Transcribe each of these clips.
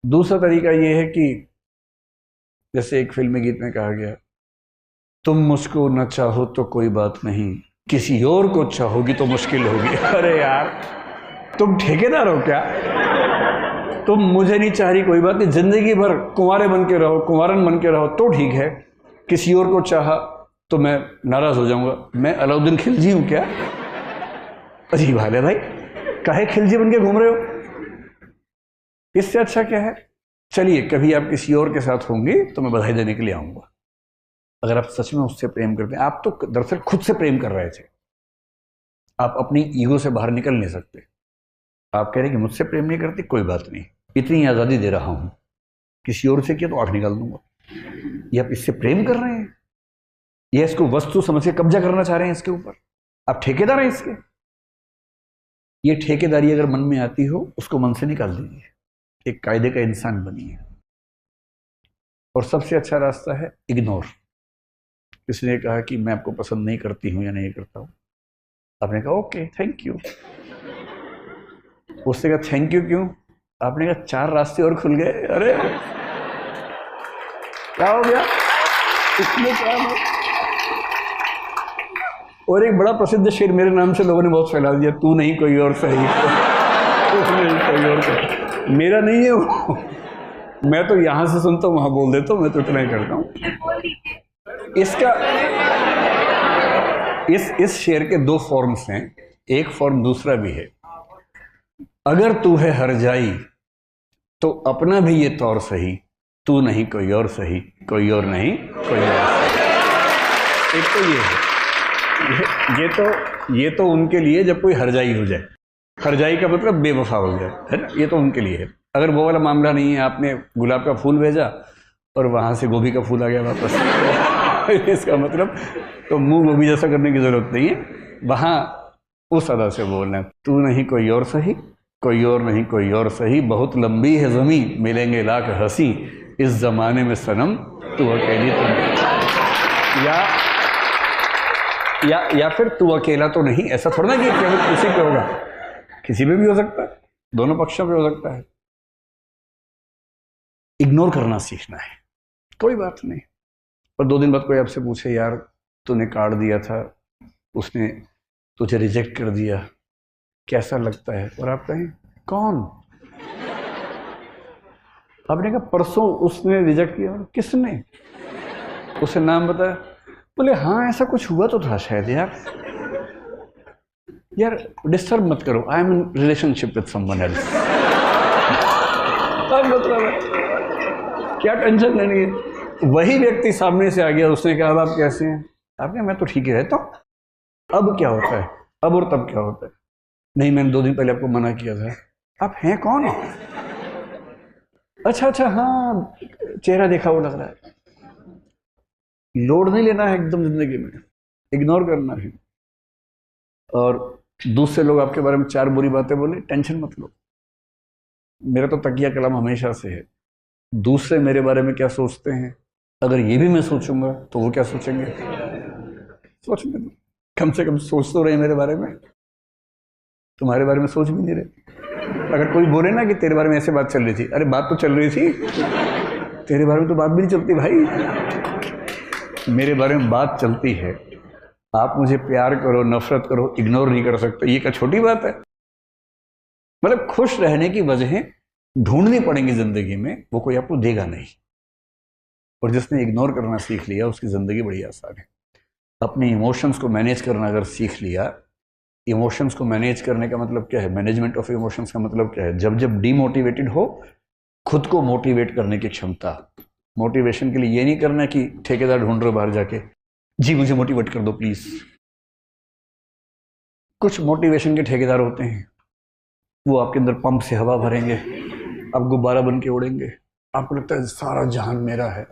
दूसरा तरीका ये है कि जैसे एक फिल्मी गीत में कहा गया, तुम मुझको न चाहो तो कोई बात नहीं, किसी और को चाहोगी तो मुश्किल होगी। अरे यार, तुम ठेकेदार हो क्या? तुम मुझे नहीं चाह रही, कोई बात नहीं, जिंदगी भर कुंवारे बन के रहो, कुंवारन बन के रहो तो ठीक है, किसी और को चाहा तो मैं नाराज हो जाऊंगा। मैं अलाउद्दीन खिलजी हूं क्या? अजीब हाल है भाई, काहे खिलजी बन के घूम रहे हो? इससे अच्छा क्या है? चलिए, कभी आप किसी और के साथ होंगे तो मैं बधाई देने के लिए आऊंगा। अगर आप सच में उससे प्रेम करते हैं, आप तो दरअसल खुद से प्रेम कर रहे थे, आप अपनी ईगो से बाहर निकल नहीं सकते। आप कह रहे हैं कि मुझसे प्रेम नहीं करती, कोई बात नहीं, इतनी आज़ादी दे रहा हूं, किसी और से किया तो आंख निकाल दूंगा। ये आप इससे प्रेम कर रहे हैं, या इसको वस्तु समझ के कब्जा करना चाह रहे हैं इसके ऊपर? आप ठेकेदार हैं इसके। ये ठेकेदारी अगर मन में आती हो, उसको मन से निकाल दीजिए, एक कायदे का इंसान बनिए। और सबसे अच्छा रास्ता है इग्नोर। किसी ने कहा कि मैं आपको पसंद नहीं करती हूं या नहीं करता हूं, आपने कहा ओके थैंक यू। उससे कहा थैंक यू क्यों? आपने कहा 4 रास्ते और खुल गए। अरे क्या हो गया इसमें, क्या है? और एक बड़ा प्रसिद्ध शेर मेरे नाम से लोगों ने बहुत फैला दिया, तू नहीं कोई और सही। तू नहीं कोई और सही, मेरा नहीं है वो। मैं तो यहां से सुनता हूं वहां बोल देता हूं, मैं तो इतना ही करता हूं। इसका इस शेर के 2 फॉर्म्स हैं, एक फॉर्म दूसरा भी है। अगर तू है हर जाई तो अपना भी ये तौर सही, तू नहीं कोई और सही, कोई और नहीं कोई और सही। एक तो ये है, ये तो उनके लिए जब कोई हरजाई हो जाए, हरजाई का मतलब बेवफा हो जाए, है ना, ये तो उनके लिए है। अगर वो वाला मामला नहीं है, आपने गुलाब का फूल भेजा और वहां से गोभी का फूल आ गया वापस, इसका मतलब तो मुंह गोभी जैसा करने की जरूरत नहीं है, वहां उस अदा से बोलना है, तू नहीं कोई और सही, कोई और नहीं कोई और सही, बहुत लंबी है ज़मीं, मिलेंगे लाख हंसी, इस जमाने में सनम तू अकेली तो। या फिर तू अकेला तो नहीं, ऐसा थोड़ा ना कि केवल किसी पे होगा, किसी पे भी हो सकता है, दोनों पक्षों पे हो सकता है। इग्नोर करना सीखना है, कोई बात नहीं। पर 2 दिन बाद कोई आपसे पूछे, यार तूने कार्ड दिया था, उसने तुझे रिजेक्ट कर दिया, कैसा लगता है? और आप कहें कौन? आपने कहा परसों उसने रिजेक्ट किया। किसने? उसे नाम बताया? बोले हाँ ऐसा कुछ हुआ तो था शायद। यार डिस्टर्ब मत करो, I am in relationship with someone else. मतलब है क्या टेंशन लेनी है? वही व्यक्ति सामने से आ गया, उसने कहा आप कैसे हैं? आपने मैं तो ठीक ही रहता हूँ। अब क्या होता है? अब और तब क्या होता है? नहीं मैंने 2 दिन पहले आपको मना किया था। आप हैं कौन? अच्छा हाँ, चेहरा देखा वो लग रहा है। लोड नहीं लेना है एकदम जिंदगी में, इग्नोर करना है। और दूसरे लोग आपके बारे में 4 बुरी बातें बोले, टेंशन मत लो। मेरा तो तकिया कलम हमेशा से है, दूसरे मेरे बारे में क्या सोचते हैं, अगर ये भी मैं सोचूंगा तो वो क्या सोचेंगे? सोचने दो, कम से कम सोच तो रहे मेरे बारे में, तुम्हारे बारे में सोच भी नहीं रहे। अगर कोई बोले ना कि तेरे बारे में ऐसे बात चल रही थी, अरे बात तो चल रही थी, तेरे बारे में तो बात भी नहीं चलती भाई, मेरे बारे में बात चलती है। आप मुझे प्यार करो नफरत करो, इग्नोर नहीं कर सकते, ये क्या छोटी बात है? मतलब खुश रहने की वजहें ढूंढनी पड़ेंगी जिंदगी में, वो कोई आपको देगा नहीं। और जिसने इग्नोर करना सीख लिया उसकी जिंदगी बड़ी आसान है। अपने इमोशंस को मैनेज करना अगर सीख लिया, इमोशंस को मैनेज करने का मतलब क्या है, मैनेजमेंट ऑफ इमोशंस का मतलब क्या है, जब जब डीमोटिवेटेड हो, खुद को मोटिवेट करने की क्षमता। मोटिवेशन के लिए ये नहीं करना कि ठेकेदार ढूंढ रहे हो बाहर जाके, जी मुझे मोटिवेट कर दो प्लीज। कुछ मोटिवेशन के ठेकेदार होते हैं, वो आपके अंदर पंप से हवा भरेंगे, आप गुब्बारा बन के उड़ेंगे, आपको लगता है सारा जहान मेरा है।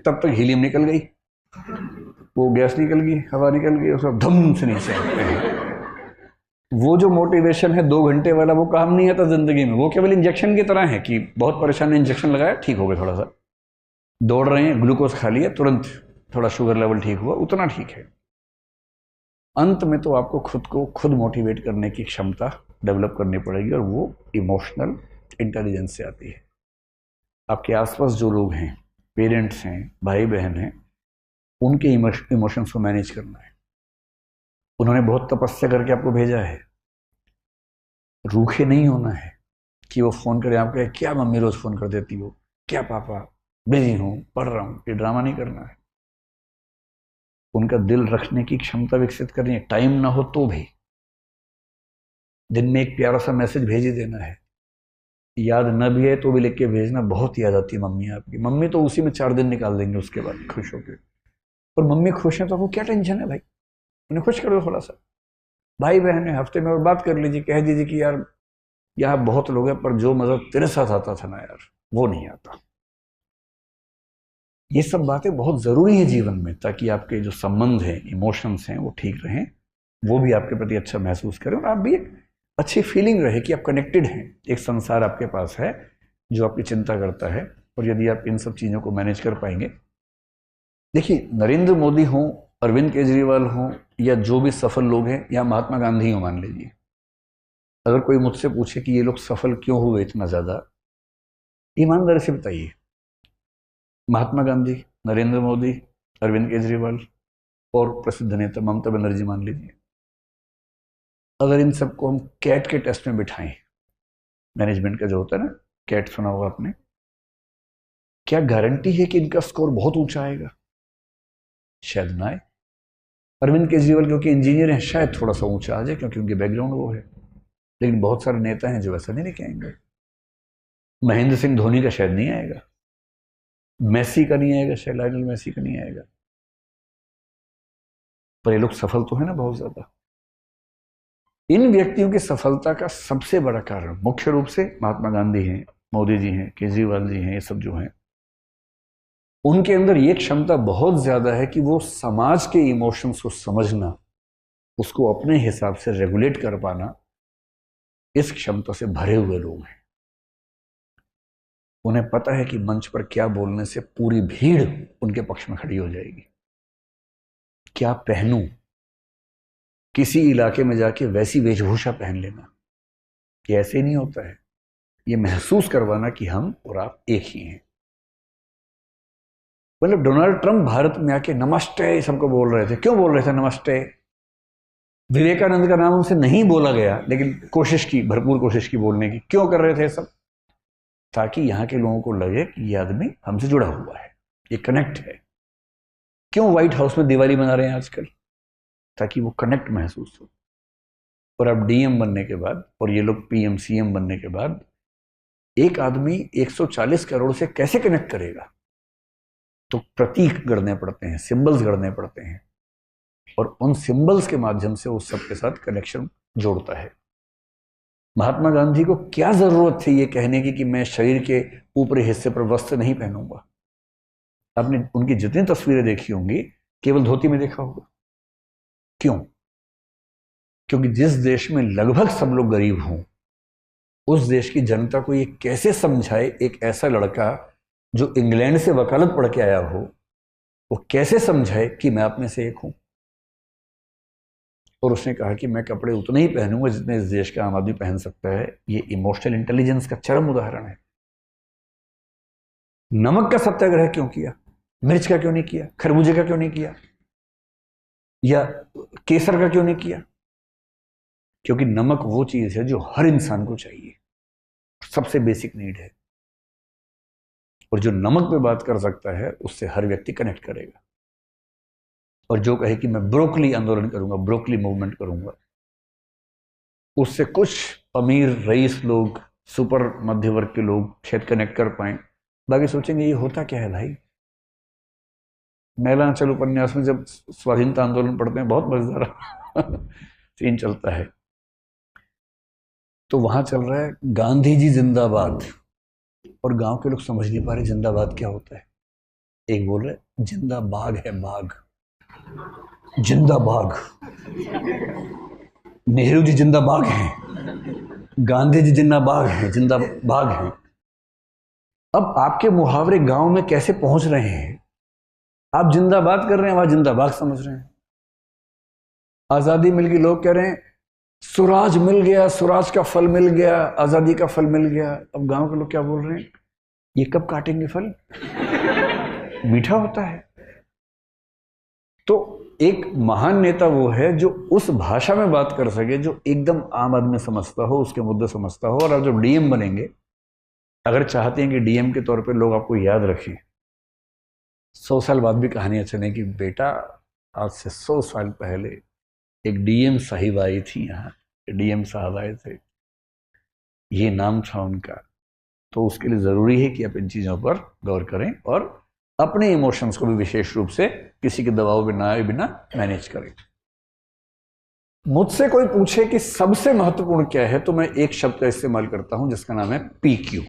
तब तक हीलियम निकल गई, वो गैस निकल गई, हवा निकल गई, उसका धम से नीचे आते हैं। वो जो मोटिवेशन है 2 घंटे वाला, वो काम नहीं आता जिंदगी में। वो केवल इंजेक्शन की तरह है कि बहुत परेशान है, इंजेक्शन लगाया ठीक हो गया, थोड़ा सा दौड़ रहे हैं ग्लूकोज खा लिया तुरंत थोड़ा शुगर लेवल ठीक हुआ, उतना ठीक है। अंत में तो आपको खुद को खुद मोटिवेट करने की क्षमता डेवलप करनी पड़ेगी, और वो इमोशनल इंटेलिजेंस से आती है। आपके आसपास जो लोग हैं, पेरेंट्स हैं, भाई बहन हैं, उनके इमोशंस को मैनेज करना है। उन्होंने बहुत तपस्या करके आपको भेजा है, रूखे नहीं होना है कि वो फोन करे आप कहे क्या मम्मी रोज फोन कर देती हो, क्या पापा बिजी हूं, पढ़ रहा हूं। ये ड्रामा नहीं करना है। उनका दिल रखने की क्षमता विकसित करनी है। टाइम ना हो तो भी दिन में एक प्यारा सा मैसेज भेज ही देना है। याद न भी है तो भी लिख के भेजना। बहुत याद आती है मम्मी आपकी। मम्मी तो उसी में 4 दिन निकाल देंगे उसके बाद खुश होकर। और मम्मी खुश है तो आपको क्या टेंशन है भाई, उन्हें खुश कर दो थोड़ा सा। भाई बहन है, हफ्ते में और बात कर लीजिए, कह दीजिए कि यार यहाँ बहुत लोग हैं पर जो मजा तेरे साथ आता था ना यार वो नहीं आता। ये सब बातें बहुत जरूरी है जीवन में, ताकि आपके जो संबंध हैं, इमोशंस हैं, वो ठीक रहें, वो भी आपके प्रति अच्छा महसूस करें और आप भी एक अच्छी फीलिंग रहे कि आप कनेक्टेड हैं। एक संसार आपके पास है जो आपकी चिंता करता है। और यदि आप इन सब चीज़ों को मैनेज कर पाएंगे, देखिए नरेंद्र मोदी हों, अरविंद केजरीवाल हों, या जो भी सफल लोग हैं, या महात्मा गांधी हो मान लीजिए, अगर कोई मुझसे पूछे कि ये लोग सफल क्यों हुए इतना ज़्यादा, ईमानदारी से बताइए। महात्मा गांधी, नरेंद्र मोदी, अरविंद केजरीवाल और प्रसिद्ध नेता ममता बनर्जी मान लीजिए, अगर इन सबको हम कैट के टेस्ट में बिठाएं, मैनेजमेंट का जो होता है ना, कैट सुना होगा आपने, क्या गारंटी है कि इनका स्कोर बहुत ऊंचा आएगा? शायद ना आए। अरविंद केजरीवाल क्योंकि इंजीनियर हैं, शायद थोड़ा सा ऊंचा आ जाए क्योंकि उनके बैकग्राउंड वो है। लेकिन बहुत सारे नेता हैं जो ऐसा नहीं लेके आएंगे। महेंद्र सिंह धोनी का शायद नहीं आएगा, मेसी का नहीं आएगा, शायद लायनल मेसी का नहीं आएगा। पर ये लोग सफल तो है ना बहुत ज्यादा। इन व्यक्तियों की सफलता का सबसे बड़ा कारण मुख्य रूप से महात्मा गांधी हैं, मोदी जी हैं, केजरीवाल जी हैं, ये सब जो हैं, उनके अंदर ये क्षमता बहुत ज्यादा है कि वो समाज के इमोशंस को समझना, उसको अपने हिसाब से रेगुलेट कर पाना, इस क्षमता से भरे हुए लोग हैं। उन्हें पता है कि मंच पर क्या बोलने से पूरी भीड़ उनके पक्ष में खड़ी हो जाएगी। क्या पहनूं, किसी इलाके में जाके वैसी वेशभूषा पहन लेना, ये ऐसे नहीं होता है। ये महसूस करवाना कि हम और आप एक ही हैं। मतलब डोनाल्ड ट्रंप भारत में आके नमस्ते सबको बोल रहे थे। क्यों बोल रहे थे नमस्ते? विवेकानंद का नाम उनसे नहीं बोला गया, लेकिन कोशिश की, भरपूर कोशिश की बोलने की। क्यों कर रहे थे सब? ताकि यहां के लोगों को लगे कि ये आदमी हमसे जुड़ा हुआ है, ये कनेक्ट है। क्यों व्हाइट हाउस में दिवाली मना रहे हैं आजकल? ताकि वो कनेक्ट महसूस हो। और अब डीएम बनने के बाद और ये लोग पीएम सीएम बनने के बाद एक आदमी 140 करोड़ से कैसे कनेक्ट करेगा? तो प्रतीक गढ़ने पड़ते हैं, सिंबल्स गढ़ने पड़ते हैं, और उन सिंबल्स के माध्यम से उस सबके साथ कनेक्शन जोड़ता है। महात्मा गांधी को क्या जरूरत थी ये कहने की कि मैं शरीर के ऊपरी हिस्से पर वस्त्र नहीं पहनूंगा? आपने उनकी जितनी तस्वीरें देखी होंगी केवल धोती में देखा होगा। क्यों? क्योंकि जिस देश में लगभग सब लोग गरीब हों, उस देश की जनता को ये कैसे समझाए, एक ऐसा लड़का जो इंग्लैंड से वकालत पढ़ के आया हो, वो कैसे समझाए कि मैं आप में से एक हूं? और उसने कहा कि मैं कपड़े उतने ही पहनूंगा जितने इस देश का आम आदमी पहन सकता है। ये इमोशनल इंटेलिजेंस का चरम उदाहरण है। नमक का सत्याग्रह क्यों किया? मिर्च का क्यों नहीं किया? खरबूजे का क्यों नहीं किया? या केसर का क्यों नहीं किया? क्योंकि नमक वो चीज है जो हर इंसान को चाहिए, सबसे बेसिक नीड है। और जो नमक पे बात कर सकता है उससे हर व्यक्ति कनेक्ट करेगा। और जो कहे कि मैं ब्रोकली आंदोलन करूंगा, ब्रोकली मूवमेंट करूंगा, उससे कुछ अमीर रईस लोग, सुपर मध्य वर्ग के लोग शायद कनेक्ट कर पाए। बाकी सोचेंगे ये होता क्या है भाई। मैलांचल उपन्यास में जब स्वाधीनता आंदोलन पढ़ते हैं, बहुत मजेदार सीन चलता है। तो वहां चल रहा है गांधी जी जिंदाबाद, और गांव के लोग समझ नहीं पा रहे जिंदाबाद क्या होता है। एक बोल रहे जिंदा बाघ है, बाघ, जिंदा बाघ, नेहरू जी जिंदा बाघ हैं, गांधी जी जिंदा बाघ हैं, जिंदा बाघ हैं। अब आपके मुहावरे गांव में कैसे पहुंच रहे हैं? आप जिंदाबाद कर रहे हैं, वहां जिंदाबाद समझ रहे हैं। आजादी मिल गई, लोग कह रहे हैं स्वराज मिल गया, स्वराज का फल मिल गया, आजादी का फल मिल गया। अब गांव के लोग क्या बोल रहे हैं? ये कब काटेंगे फल? मीठा होता है। तो एक महान नेता वो है जो उस भाषा में बात कर सके जो एकदम आम आदमी समझता हो, उसके मुद्दे समझता हो। और आप जब डीएम बनेंगे, अगर चाहते हैं कि डीएम के तौर पे लोग आपको याद रखें, 100 साल बाद भी कहानियां चलें कि बेटा आज से 100 साल पहले एक डीएम साहिब आई थी, यहाँ डीएम साहब आए थे, ये नाम था उनका। तो उसके लिए ज़रूरी है कि आप इन चीज़ों पर गौर करें और अपने इमोशंस को भी विशेष रूप से किसी के दबाव बिना मैनेज करें। मुझसे कोई पूछे कि सबसे महत्वपूर्ण क्या है, तो मैं एक शब्द का इस्तेमाल करता हूं जिसका नाम है PQ।